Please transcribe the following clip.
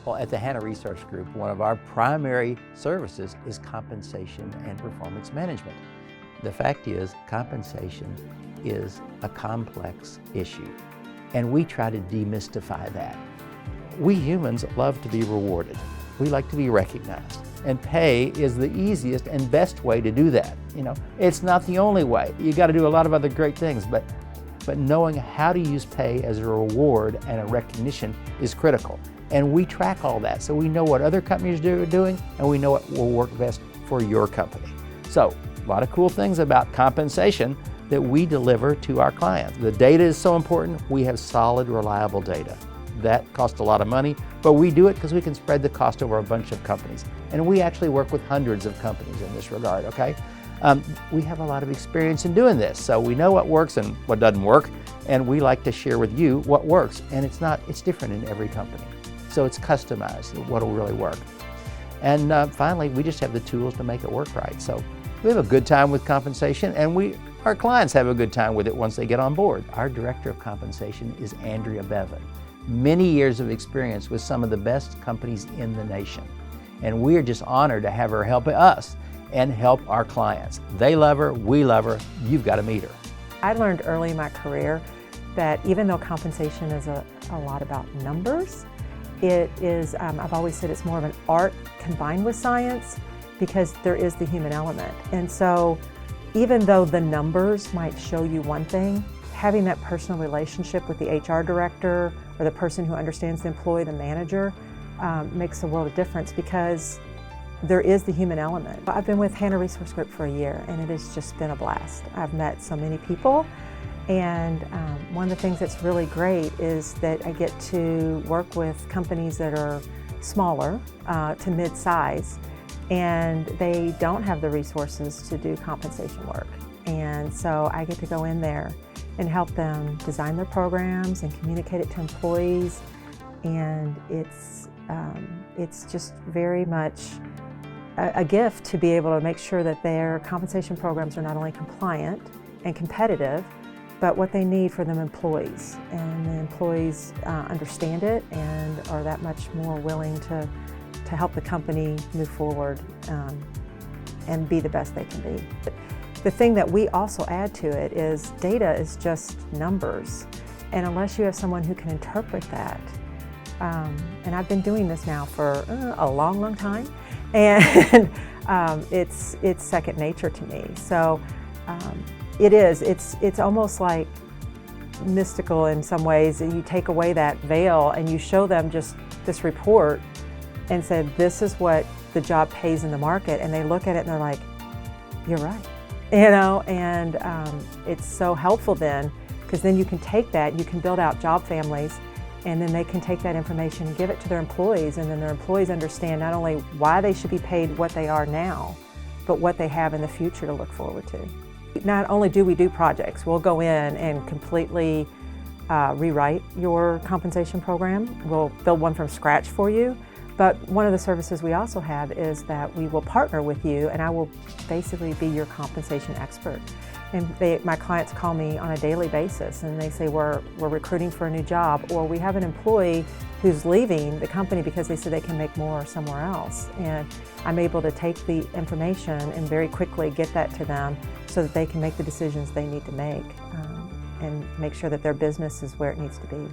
Well, at the Hannah Resource Group, one of our primary services is compensation and performance management. The fact is, compensation is a complex issue, and we try to demystify that. We humans love to be rewarded. We like to be recognized, and pay is the easiest and best way to do that. It's not the only way. You got to do a lot of other great things, but knowing how to use pay as a reward and a recognition is critical. And we track all that, so we know what other companies are doing, and we know what will work best for your company. So, a lot of cool things about compensation that we deliver to our clients. The data is so important. We have solid, reliable data. That costs a lot of money, but we do it because we can spread the cost over a bunch of companies. And we actually work with hundreds of companies in this regard, okay? We have a lot of experience in doing this, so we know what works and what doesn't work, and we like to share with you what works, and it's different in every company. So it's customized, what will really work. And finally, we just have the tools to make it work right. So we have a good time with compensation, and our clients have a good time with it once they get on board. Our Director of Compensation is Andrea Bevan. Many years of experience with some of the best companies in the nation. And we are just honored to have her help us and help our clients. They love her, we love her, you've got to meet her. I learned early in my career that even though compensation is a lot about numbers, it is, I've always said it's more of an art combined with science because there is the human element. And so even though the numbers might show you one thing, having that personal relationship with the HR director or the person who understands the employee, the manager, makes a world of difference because there is the human element. I've been with Hannah Resource Group for a year, and it has just been a blast. I've met so many people, and one of the things that's really great is that I get to work with companies that are smaller to mid-size, and they don't have the resources to do compensation work. And so I get to go in there and help them design their programs and communicate it to employees, and it's just very much a gift to be able to make sure that their compensation programs are not only compliant and competitive, but what they need for them employees. And the employees understand it and are that much more willing to help the company move forward and be the best they can be. The thing that we also add to it is data is just numbers. And unless you have someone who can interpret that, and I've been doing this now for a long, long time, and it's second nature to me. So it's almost like mystical in some ways, and you take away that veil and you show them just this report and said, this is what the job pays in the market, and they look at it and they're like, you're right. And it's so helpful then, because then you can take that, you can build out job families, and then they can take that information and give it to their employees, and then their employees understand not only why they should be paid what they are now, but what they have in the future to look forward to. Not only do we do projects, we'll go in and completely rewrite your compensation program. We'll build one from scratch for you. But one of the services we also have is that we will partner with you, and I will basically be your compensation expert. And my clients call me on a daily basis, and they say we're recruiting for a new job, or we have an employee who's leaving the company because they said they can make more somewhere else. And I'm able to take the information and very quickly get that to them so that they can make the decisions they need to make and make sure that their business is where it needs to be.